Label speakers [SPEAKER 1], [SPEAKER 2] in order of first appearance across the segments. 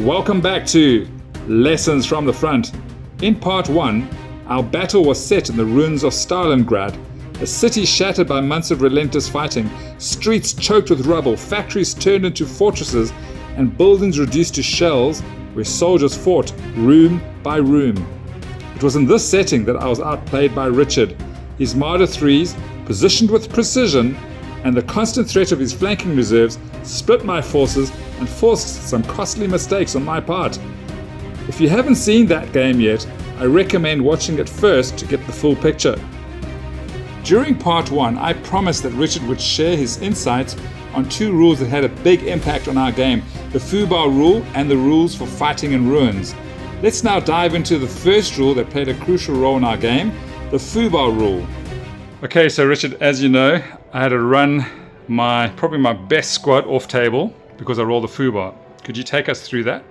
[SPEAKER 1] welcome back to Lessons from the Front. In part 1, our battle was set in the ruins of Stalingrad, a city shattered by months of relentless fighting, streets choked with rubble, factories turned into fortresses, and buildings reduced to shells where soldiers fought room by room. It was in this setting that I was outplayed by Richard. His Marder 3s, positioned with precision, and the constant threat of his flanking reserves split my forces and forced some costly mistakes on my part. If you haven't seen that game yet, I recommend watching it first to get the full picture. During part 1, I promised that Richard would share his insights on 2 rules that had a big impact on our game, the Fubar rule and the rules for fighting in ruins. Let's now dive into the first rule that played a crucial role in our game, the Fubar rule. Okay, so Richard, as you know, I had to run probably my best squad off table because I rolled the Fubar. Could you take us through that?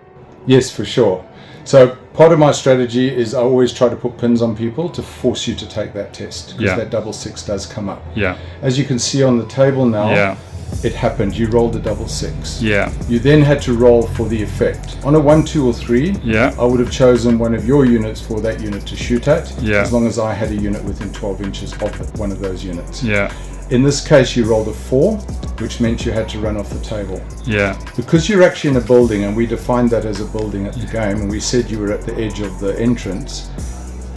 [SPEAKER 2] Yes, for sure. So part of my strategy is I always try to put pins on people to force you to take that test, because that double 6 does come up.
[SPEAKER 1] Yeah.
[SPEAKER 2] As you can see on the table now, it happened. You rolled a double 6.
[SPEAKER 1] Yeah.
[SPEAKER 2] You then had to roll for the effect. On a 1, 2 or 3, I would have chosen one of your units for that unit to shoot at, as long as I had a unit within 12 inches of one of those units.
[SPEAKER 1] Yeah.
[SPEAKER 2] In this case, you rolled a 4, which meant you had to run off the table.
[SPEAKER 1] Yeah.
[SPEAKER 2] Because you're actually in a building, and we defined that as a building at the game, and we said you were at the edge of the entrance,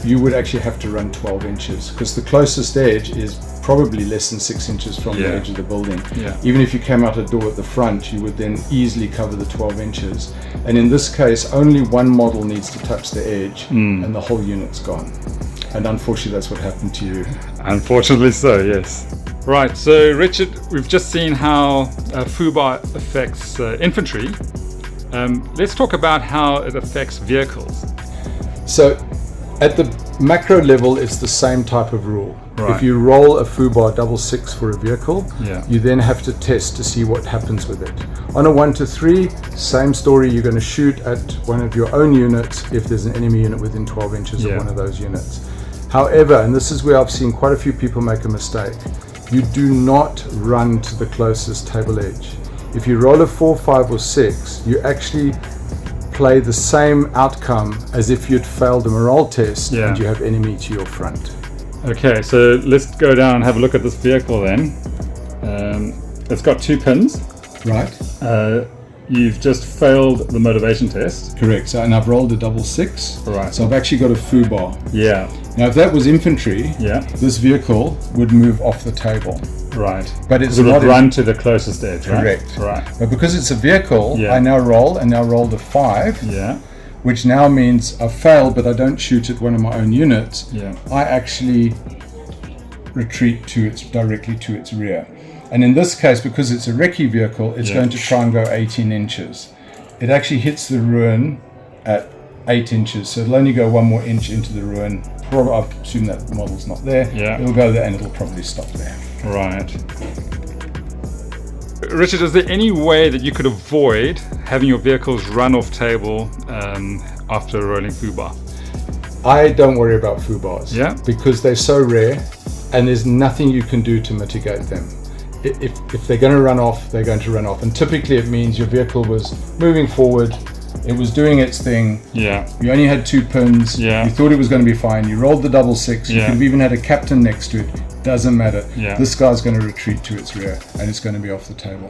[SPEAKER 2] you would actually have to run 12 inches, because the closest edge is probably less than 6 inches from the edge of the building.
[SPEAKER 1] Yeah.
[SPEAKER 2] Even if you came out a door at the front, you would then easily cover the 12 inches. And in this case, only one model needs to touch the edge, and the whole unit's gone. And unfortunately, that's what happened to you.
[SPEAKER 1] Unfortunately so, yes. Right, so Richard, we've just seen how Fubar affects infantry. Let's talk about how it affects vehicles.
[SPEAKER 2] So at the macro level, it's the same type of rule.
[SPEAKER 1] Right.
[SPEAKER 2] If you roll a Fubar double 6 for a vehicle,
[SPEAKER 1] you
[SPEAKER 2] then have to test to see what happens with it. On a 1 to 3, same story, you're going to shoot at one of your own units if there's an enemy unit within 12 inches of one of those units. However, and this is where I've seen quite a few people make a mistake, you do not run to the closest table edge. If you roll a 4, 5 or 6, you actually play the same outcome as if you'd failed a morale test and you have enemy to your front.
[SPEAKER 1] Okay, so let's go down and have a look at this vehicle then. It's got 2 pins.
[SPEAKER 2] Right.
[SPEAKER 1] You've just failed the motivation test.
[SPEAKER 2] Correct. So, and I've rolled a double 6.
[SPEAKER 1] Right.
[SPEAKER 2] So I've actually got a Fubar.
[SPEAKER 1] Yeah.
[SPEAKER 2] Now, if that was infantry, this vehicle would move off the table.
[SPEAKER 1] Right.
[SPEAKER 2] But it's
[SPEAKER 1] not
[SPEAKER 2] not
[SPEAKER 1] run to the closest edge.
[SPEAKER 2] Correct.
[SPEAKER 1] Right.
[SPEAKER 2] But because it's a vehicle, I now rolled a 5.
[SPEAKER 1] Yeah.
[SPEAKER 2] Which now means I fail, but I don't shoot at one of my own units.
[SPEAKER 1] Yeah.
[SPEAKER 2] I actually retreat directly to its rear. And in this case, because it's a recce vehicle, it's going to try and go 18 inches. It actually hits the ruin at 8 inches, so it'll only go 1 more inch into the ruin. I assume that the model's not there.
[SPEAKER 1] Yeah.
[SPEAKER 2] It'll go there and it'll probably stop there.
[SPEAKER 1] Right. Richard, is there any way that you could avoid having your vehicles run off table after rolling Fubar?
[SPEAKER 2] I don't worry about Fubars because they're so rare and there's nothing you can do to mitigate them. If they're going to run off, they're going to run off. And typically it means your vehicle was moving forward, it was doing its thing.
[SPEAKER 1] Yeah.
[SPEAKER 2] You only had 2 pins.
[SPEAKER 1] Yeah.
[SPEAKER 2] You thought it was going to be fine. You rolled the double 6. You could have even had a captain next to it. Doesn't matter.
[SPEAKER 1] Yeah.
[SPEAKER 2] This guy's going to retreat to its rear and it's going to be off the table.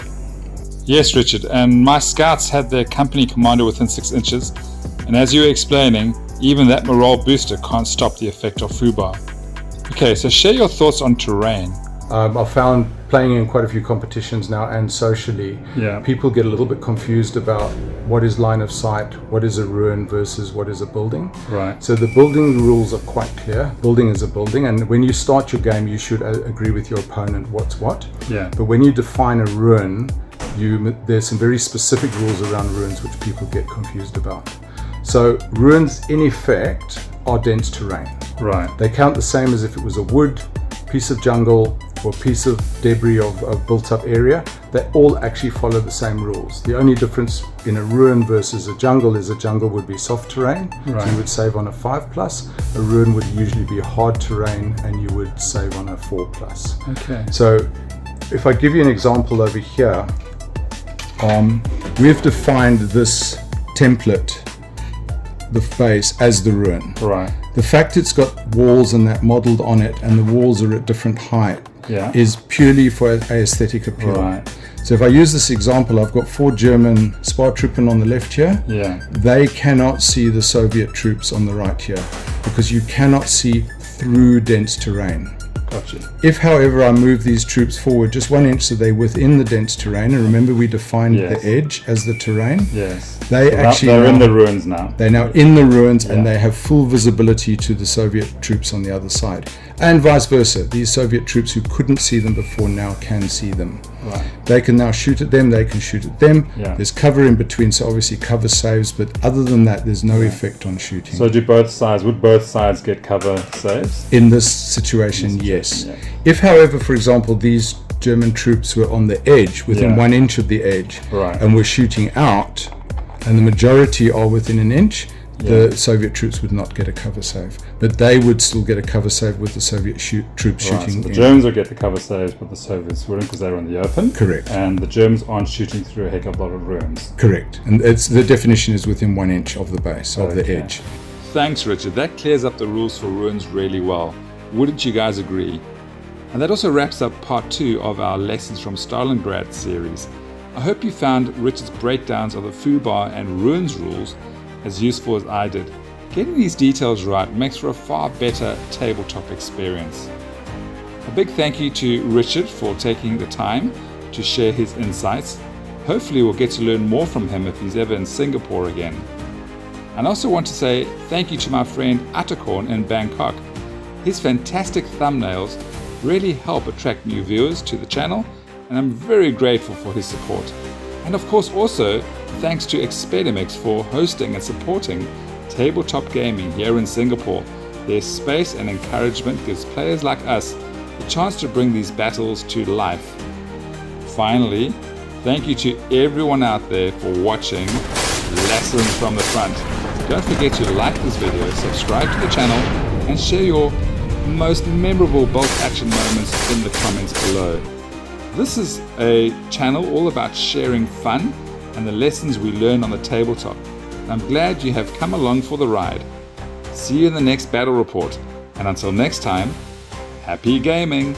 [SPEAKER 1] Yes, Richard. And my scouts had their company commander within 6 inches. And as you were explaining, even that morale booster can't stop the effect of Fubar. Okay, so share your thoughts on terrain.
[SPEAKER 2] I've found playing in quite a few competitions now and socially, people get a little bit confused about what is line of sight, what is a ruin versus what is a building.
[SPEAKER 1] Right.
[SPEAKER 2] So the building rules are quite clear. Building is a building, and when you start your game, you should agree with your opponent what's what.
[SPEAKER 1] Yeah.
[SPEAKER 2] But when you define a ruin, there's some very specific rules around ruins which people get confused about. So ruins, in effect, are dense terrain.
[SPEAKER 1] Right.
[SPEAKER 2] They count the same as if it was a wood, piece of jungle, or piece of debris of built up area. They all actually follow the same rules. The only difference in a ruin versus a jungle is a jungle would be soft terrain, so you would save on a 5+. A ruin would usually be hard terrain and you would save on a 4+.
[SPEAKER 1] Okay.
[SPEAKER 2] So if I give you an example over here, we've defined this template the base as the ruin.
[SPEAKER 1] Right.
[SPEAKER 2] The fact it's got walls and that modeled on it, and the walls are at different height, is purely for aesthetic appeal.
[SPEAKER 1] Right.
[SPEAKER 2] So if I use this example, I've got 4 German Spartruppen on the left here. They cannot see the Soviet troops on the right here because you cannot see through dense terrain.
[SPEAKER 1] Gotcha.
[SPEAKER 2] If, however, I move these troops forward just 1 inch so they're within the dense terrain, and remember we defined the edge as the terrain. They're
[SPEAKER 1] in the ruins now.
[SPEAKER 2] They're now in the ruins, and they have full visibility to the Soviet troops on the other side. And vice versa. These Soviet troops who couldn't see them before now can see them.
[SPEAKER 1] Right.
[SPEAKER 2] They can now shoot at them, they can shoot at them. There's cover in between, so obviously cover saves, but other than that, there's no effect on shooting.
[SPEAKER 1] So would both sides get cover saves?
[SPEAKER 2] In this situation, yes. If, however, for example, these German troops were on the edge, within 1 inch of the edge, and were shooting out, and the majority are within an inch, the Soviet troops would not get a cover save. But they would still get a cover save with the Soviet troops shooting
[SPEAKER 1] so the Germans would get the cover saves, but the Soviets wouldn't because they were in the open.
[SPEAKER 2] Correct.
[SPEAKER 1] And the Germans aren't shooting through a heck of a lot of ruins.
[SPEAKER 2] Correct. And the definition is within 1 inch of the base, of the edge.
[SPEAKER 1] Thanks, Richard. That clears up the rules for ruins really well. Wouldn't you guys agree? And that also wraps up part 2 of our Lessons from Stalingrad series. I hope you found Richard's breakdowns of the Fubar and ruins rules as useful as I did. Getting these details right makes for a far better tabletop experience. A big thank you to Richard for taking the time to share his insights. Hopefully we'll get to learn more from him if he's ever in Singapore again. And I also want to say thank you to my friend Atakorn in Bangkok. His fantastic thumbnails really help attract new viewers to the channel, and I'm very grateful for his support. And of course also thanks to Expedimix for hosting and supporting tabletop gaming here in Singapore. Their space and encouragement gives players like us the chance to bring these battles to life. Finally, thank you to everyone out there for watching Lessons from the Front. Don't forget to like this video, subscribe to the channel, and share your most memorable bolt action moments in the comments below. This is a channel all about sharing fun and the lessons we learn on the tabletop. I'm glad you have come along for the ride. See you in the next battle report, and until next time, happy gaming!